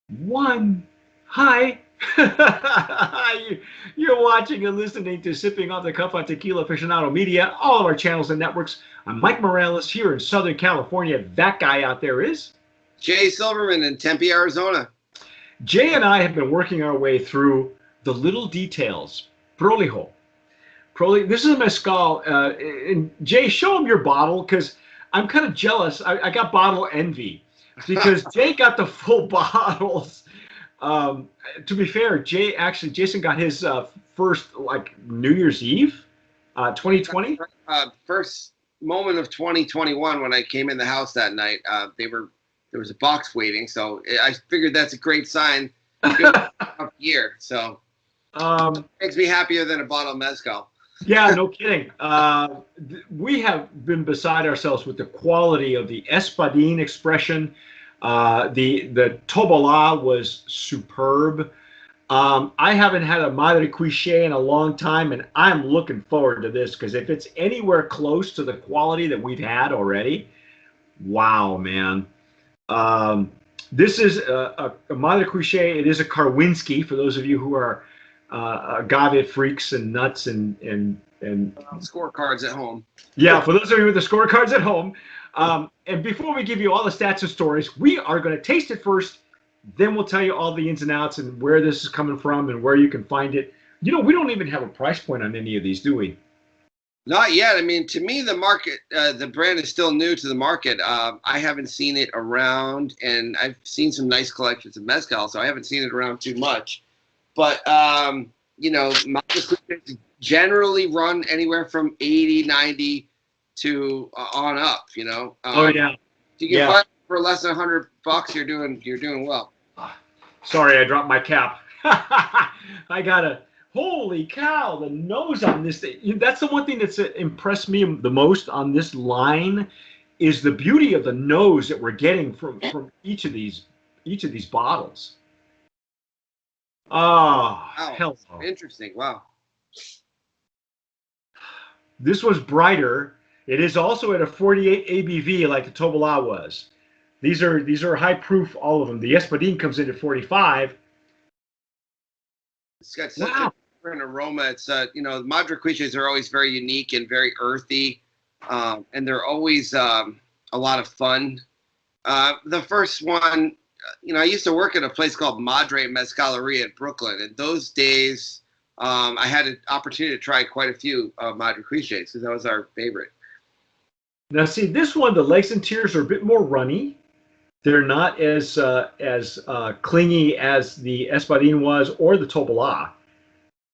One. Hi. You're watching and listening to Sipping Off the Cuff on Tequila Aficionado Media, all of our channels and networks. I'm Mike Morales here in Southern California. That guy out there is Jay Silverman in Tempe, Arizona. Jay, and I have been working our way through the little details. Prolijo. This is a mezcal. And Jay, show him your bottle because I'm kind of jealous. I got bottle envy because Jay got the full bottles. Um, to be fair, Jason got his first like New Year's Eve, 2020. First moment of 2021 when I came in the house that night, there was a box waiting, so I figured that's a great sign. Good year, so makes me happier than a bottle of mezcal. Yeah, no kidding. We have been beside ourselves with the quality of the Espadin expression. The Tobola was superb. I haven't had a Madrecuishe in a long time, and I'm looking forward to this because if it's anywhere close to the quality that we've had already, wow, man. Um, this is a Madrecuishe. It is a Karwinski for those of you who are agave freaks and nuts and Scorecards at home. yeah, for those of you with the scorecards at home. And before we give you all the stats and stories, we are going to taste it first. Then we'll tell you all the ins and outs and where this is coming from and where you can find it. You know, we don't even have a price point on any of these, do we? Not yet. I mean, to me, the market, the brand is still new to the market. I haven't seen it around, and I've seen some nice collections of mezcal, so I haven't seen it around too much. But Madrecuishes generally run anywhere from 80, 90 to on up. Oh yeah, If you can yeah. find it for less than $100, you're doing well. Sorry, I dropped my cap. I got a holy cow! The nose on this thing. That's the one thing that's impressed me the most on this line is the beauty of the nose that we're getting from each of these bottles. Oh, Wow, hell no. interesting. Wow. This was brighter. It is also at a 48 ABV like the Tobola was. These are high proof, all of them. The Espadin comes in at 45. It's got such a Wow. different aroma. It's Madrecuishes are always very unique and very earthy, and they're always a lot of fun. The first one, I used to work at a place called Madre Mezcaleria in Brooklyn. In those days, I had an opportunity to try quite a few Madrecuishes because that was our favorite. Now see, this one, the legs and tears are a bit more runny. They're not as clingy as the Espadin was or the Tobola.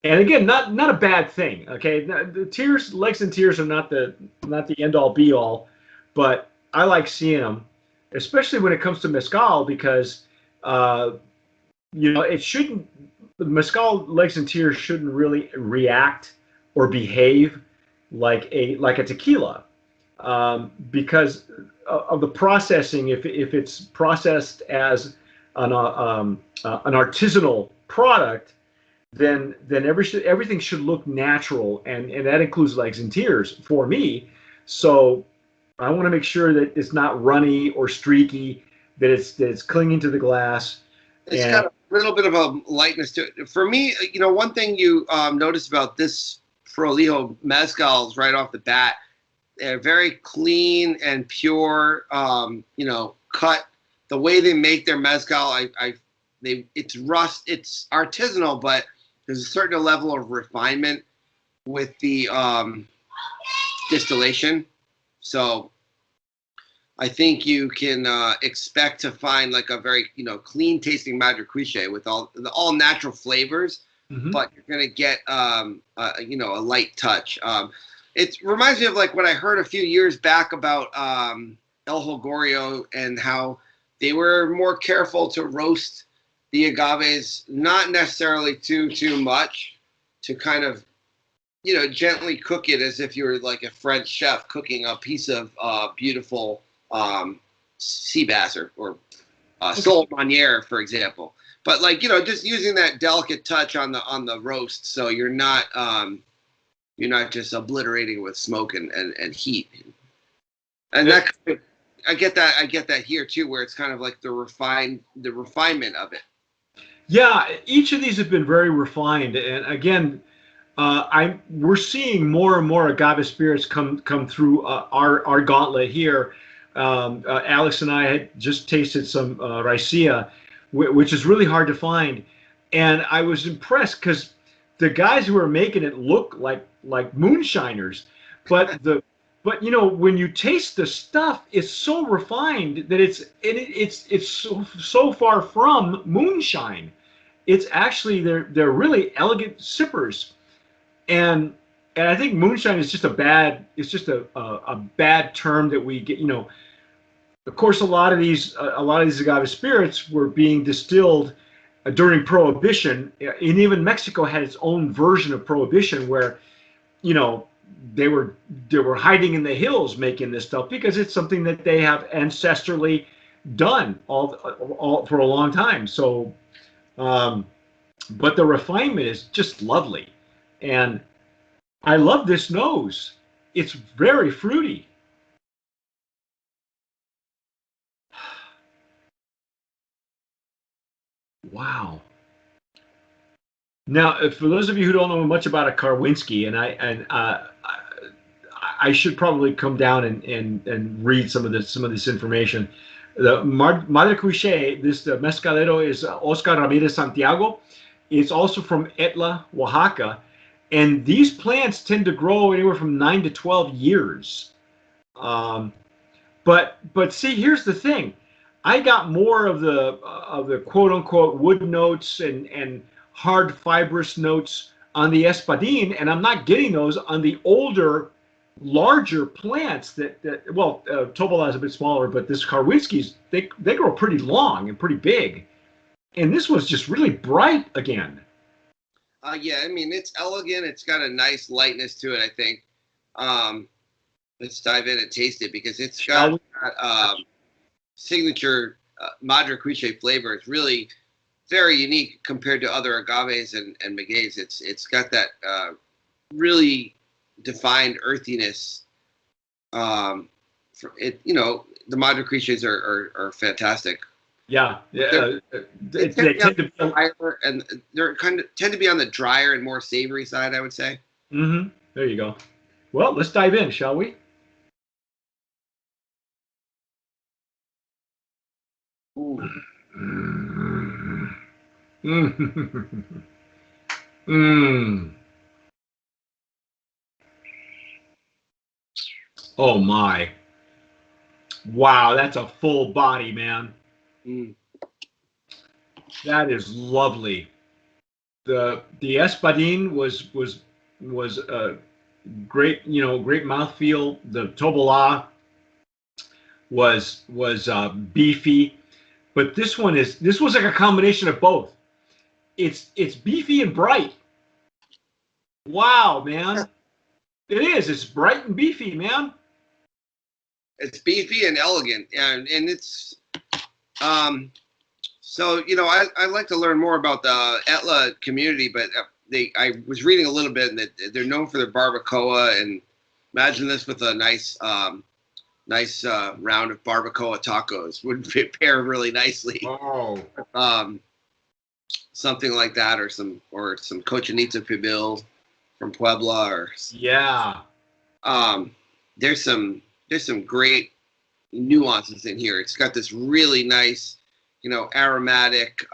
And again, not a bad thing. Okay, the tears, legs and tears are not the end all be all, but I like seeing them, especially when it comes to mezcal because it shouldn't. Mezcal legs and tears shouldn't really react or behave like a tequila because of the processing. If it's processed as an artisanal product, then everything should look natural, and that includes legs and tears for me. So I want to make sure that it's not runny or streaky, that it's clinging to the glass. It's And got a little bit of a lightness to it. For me, one thing you notice about this Prolijo mezcals right off the bat, they're very clean and pure. Cut the way they make their mezcal. It's artisanal, but there's a certain level of refinement with the distillation. So I think you can expect to find like a very clean tasting Madrecuishe with all natural flavors, mhm. but you're gonna get a light touch. It reminds me of like what I heard a few years back about El Holgorio and how they were more careful to roast the agaves, not necessarily too much, to kind of gently cook it as if you were like a French chef cooking a piece of beautiful sea bass or sole maniere, for example. But just using that delicate touch on the roast, so you're not just obliterating with smoke and heat. And that I get that. I get that here too, where it's kind of like the refinement of it. Yeah, each of these have been very refined, and again, we're seeing more and more agave spirits come through our gauntlet here. Alex and I had just tasted some Raicilla, which is really hard to find, and I was impressed because the guys who are making it look like moonshiners, but when you taste the stuff, it's so refined that it's so far from moonshine. It's actually they're really elegant sippers, and I think moonshine is just a bad term that we get. Of course, a lot of these agave spirits were being distilled during Prohibition, and even Mexico had its own version of Prohibition where you know they were hiding in the hills making this stuff because it's something that they have ancestrally done all for a long time. So, but the refinement is just lovely, and I love this nose. It's very fruity. Wow. Now, for those of you who don't know much about a Karwinski, I should probably come down and read some of this information. The Madrecuishe, this Mezcalero is Oscar Ramirez Santiago. It's also from Etla, Oaxaca, and these plants tend to grow anywhere from 9 to 12 years. But see, here's the thing. I got more of the quote unquote wood notes and hard fibrous notes on the Espadín, and I'm not getting those on the older, larger plants Tobola is a bit smaller, but this Karwinski's, they grow pretty long and pretty big. And this was just really bright again. Yeah, I mean, it's elegant. It's got a nice lightness to it, I think. Let's dive in and taste it because it's got signature Madrecuishe flavor. It's really very unique compared to other agaves and magueys. It's got that really defined earthiness. The Madrecuishes are fantastic. Yeah, they tend to be drier, and they're tend to be on the drier and more savory side, I would say. Mm-hmm. There you go. Well, let's dive in, shall we? Ooh. Oh my. Wow, that's a full body, man. That is lovely. The Espadín was great, great mouthfeel. The Tobola was beefy, but this was like a combination of both. It's beefy and bright. Wow, man. It is. It's bright and beefy, man. It's beefy and elegant, and it's so I like to learn more about the Etla community, but I was reading a little bit, and they're known for their barbacoa, and imagine this with a nice round of barbacoa tacos would pair really nicely. Oh. Something like that, or some cochinita pibil from Puebla, or yeah. There's some great nuances in here. It's got this really nice, aromatic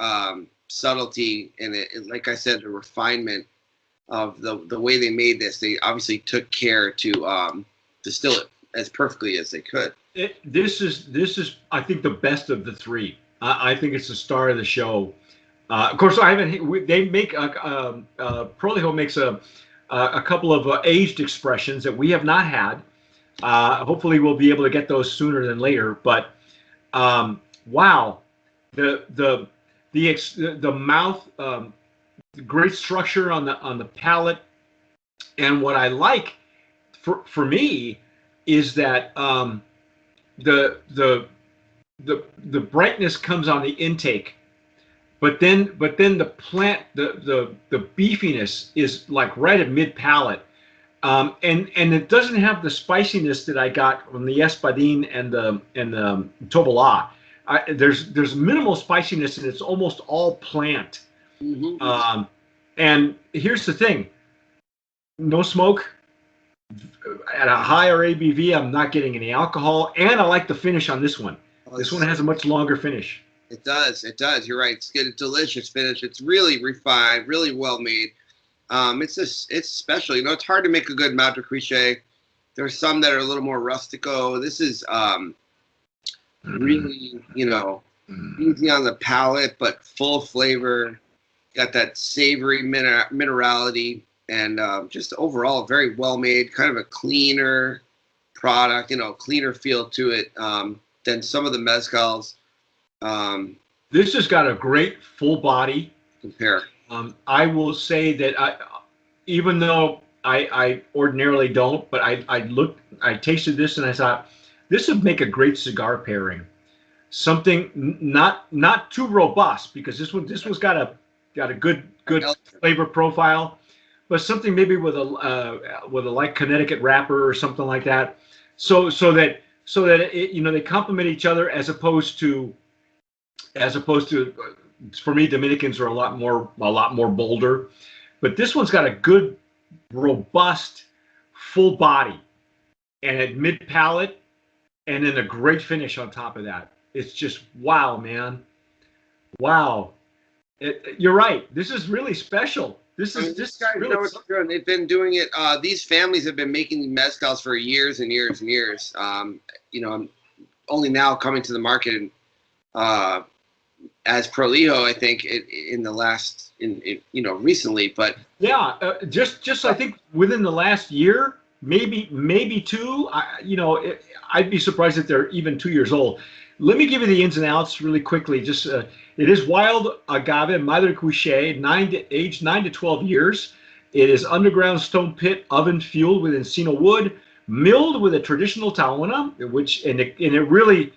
subtlety in it. Like I said, the refinement of the way they made this. They obviously took care to distill it as perfectly as they could. This is I think the best of the three. I think it's the star of the show. Of course, I haven't. They make Prolijo makes a couple of aged expressions that we have not had. Hopefully, we'll be able to get those sooner than later. But wow, the mouth, great structure on the palate, and what I like for me is that the brightness comes on the intake. But then the plant, the beefiness is like right at mid palate, And it doesn't have the spiciness that I got from the espadin and the tobola. There's minimal spiciness, and it's almost all plant. Mm-hmm. And here's the thing: no smoke at a higher ABV. I'm not getting any alcohol, and I like the finish on this one. This one has a much longer finish. It does. It does. You're right. It's got a delicious finish. It's really refined, really well made. It's special. You know, it's hard to make a good Madrecuishe. There's some that are a little more rustico. This is really, you know, easy on the palate, but full flavor. Got that savory minerality, and just overall very well made. Kind of a cleaner product. You know, cleaner feel to it than some of the mezcals. This has got a great full body. Compare. I will say that even though I ordinarily don't, but I tasted this and I thought this would make a great cigar pairing. Something not too robust, because this one's got a good flavor profile, but something maybe with a light Connecticut wrapper or something like that. So that it, you know, they complement each other, as opposed to for me, Dominicans are a lot more bolder, but this one's got a good, robust, full body, and a mid palate, and then a great finish on top of that. It's just wow, man, wow. You're right. This is really special. This guy really know what they're doing. They've been doing it. These families have been making mezcals for years and years and years. You know, I'm only now coming to the market and. As Prolijo, I think in the last, you know, recently, but yeah, just I think within the last year, maybe two. You know, I'd be surprised if they're even 2 years old. Let me give you the ins and outs really quickly. Just it is wild agave Madrecuishe, aged 9 to 12 years. It is underground stone pit oven fueled with encino wood, milled with a traditional taona, and it really.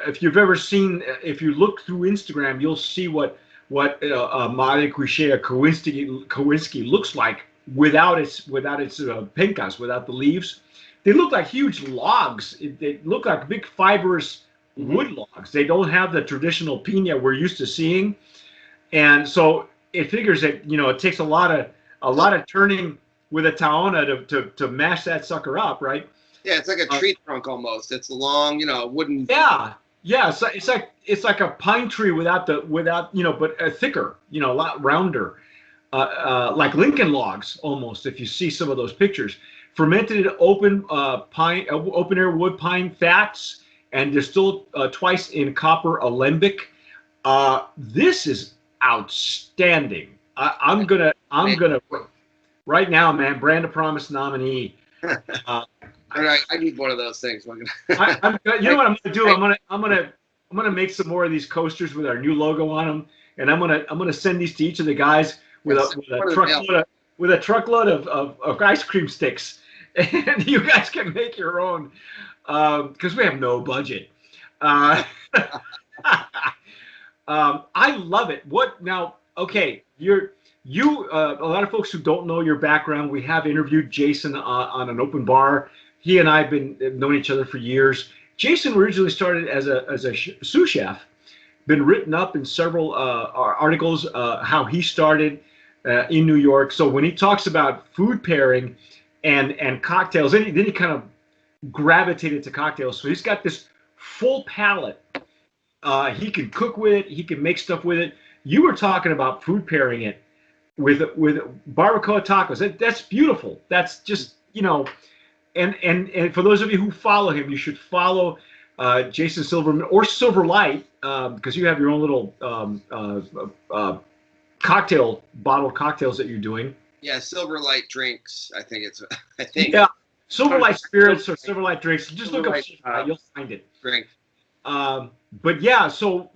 If you've ever seen, if you look through Instagram, you'll see what Madrecuishe or Kowinski looks like without its pencas, without the leaves. They look like huge logs. They look like big fibrous wood logs. They don't have the traditional pina we're used to seeing, and so it figures that, you know, it takes a lot of turning with a taona to mash that sucker up, right? Yeah, it's like a tree trunk almost. It's a long, you know, wooden. Yeah. It's like a pine tree without you know, but thicker, you know, a lot rounder, like Lincoln logs almost. If you see some of those pictures, fermented open air wood pine fats, and distilled twice in copper alembic. This is outstanding. I'm gonna right now, man. Brand of Promise nominee. I need one of those things. you know what I'm gonna do? I'm gonna make some more of these coasters with our new logo on them, and I'm gonna send these to each of the guys with a truckload of ice cream sticks, and you guys can make your own, because we have no budget. I love it. What now? Okay, a lot of folks who don't know your background, we have interviewed Jason on an open bar. He and I have known each other for years. Jason originally started as a sous chef, been written up in several articles how he started in New York. So when he talks about food pairing and cocktails, then he kind of gravitated to cocktails. So he's got this full palate. He can cook with it. He can make stuff with it. You were talking about food pairing it with barbacoa tacos. That's beautiful. That's just, you know. And for those of you who follow him, you should follow Jason Silverman or Silverlight, because you have your own little bottled cocktails that you're doing. Yeah, Silverlight drinks. I think. Yeah, Silverlight spirits or Silverlight drinks. Just look up, you'll find it. Drink. But yeah, so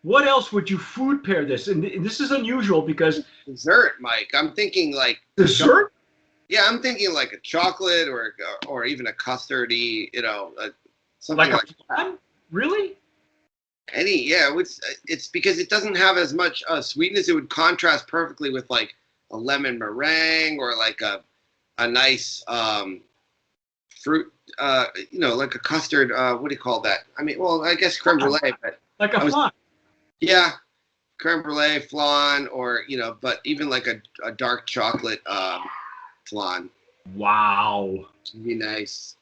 what else would you food pair this? And this is unusual because dessert, Mike. I'm thinking like dessert. Yeah, I'm thinking like a chocolate or even a custardy, you know, something like that. Really? Yeah, it's because it doesn't have as much sweetness. It would contrast perfectly with like a lemon meringue or like a a nice fruit, like a custard. What do you call that? I mean, well, I guess creme brulee, but like a flan. Yeah, creme brulee, flan, or but even like a dark chocolate flan. Wow. It'd be nice.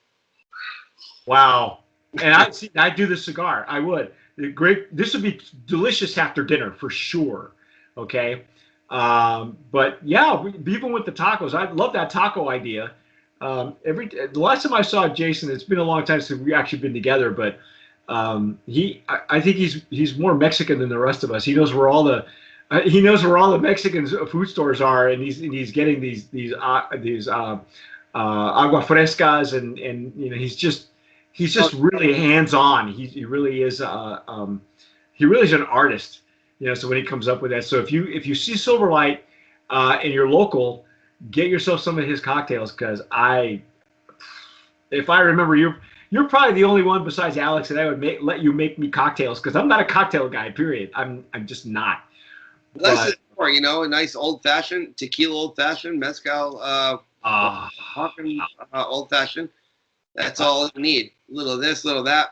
Wow. And I do the cigar. I would. This would be delicious after dinner for sure. Okay. But yeah, even with the tacos, I love that taco idea. The last time I saw Jason, it's been a long time since we've actually been together, but I think he's more Mexican than the rest of us. He knows where all the Mexican food stores are, and he's getting these agua frescas, and he's just really hands on. He really is an artist. So when he comes up with that, so if you see Silverlight and you're local, get yourself some of his cocktails, because if I remember, you're probably the only one besides Alex that I would let you make me cocktails, because I'm not a cocktail guy. Period. I'm just not. Less is more, a nice old fashioned tequila, old fashioned mezcal, old fashioned. That's all you need. A little of this, a little of that.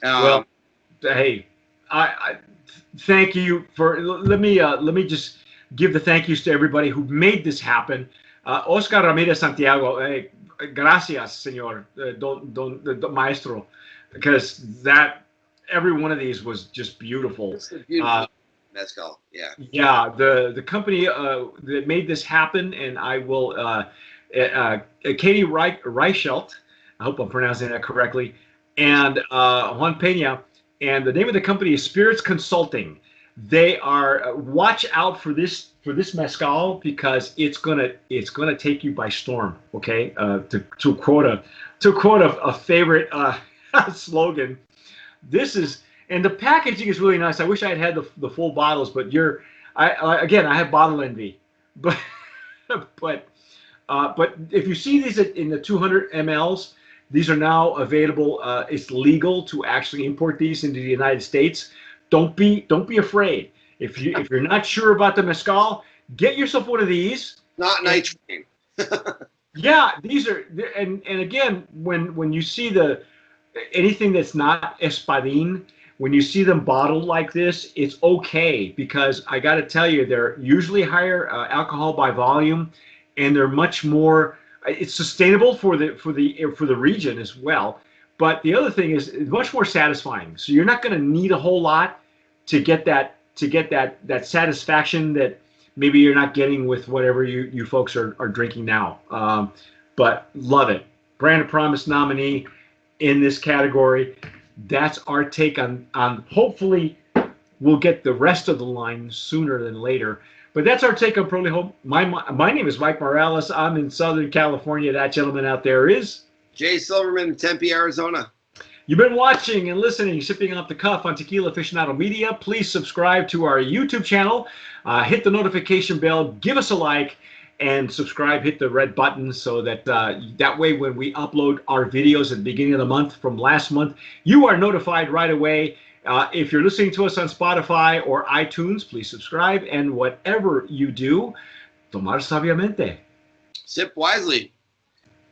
Well, hey, I thank you for. Let me just give the thank yous to everybody who made this happen. Oscar Ramirez Santiago, gracias, señor, don maestro, because every one of these was just beautiful. Mezcal, yeah. Yeah, the company that made this happen, and I will, Katie Reichelt, I hope I'm pronouncing that correctly, and Juan Pena, and the name of the company is Spirits Consulting. They are watch out for this mezcal, because it's gonna take you by storm. Okay, to quote a favorite slogan. This is. And the packaging is really nice. I wish I had the full bottles, but I have bottle envy. But if you see these in the 200 mLs, these are now available. It's legal to actually import these into the United States. Don't be afraid. If you're not sure about the mezcal, get yourself one of these. Not nitrate. Yeah, these are, and again, when you see anything that's not espadín, when you see them bottled like this, it's okay, because I got to tell you, they're usually higher alcohol by volume, and they're much more. It's sustainable for the region as well. But the other thing is, it's much more satisfying. So you're not going to need a whole lot to get that satisfaction that maybe you're not getting with whatever you folks are drinking now. But love it. Brand of Promise nominee in this category. That's our take on hopefully we'll get the rest of the line sooner than later. But that's our take on Prolijo. My name is Mike Morales. I'm in Southern California. That gentleman out there is Jay Silverman, Tempe, Arizona. You've been watching and listening, sipping off the cuff on Tequila Aficionado Media. Please subscribe to our YouTube channel. Hit the notification bell. Give us a like. And subscribe, hit the red button, so that that way when we upload our videos at the beginning of the month from last month, you are notified right away. If you're listening to us on Spotify or iTunes, please subscribe. And whatever you do, tomar sabiamente. Sip wisely.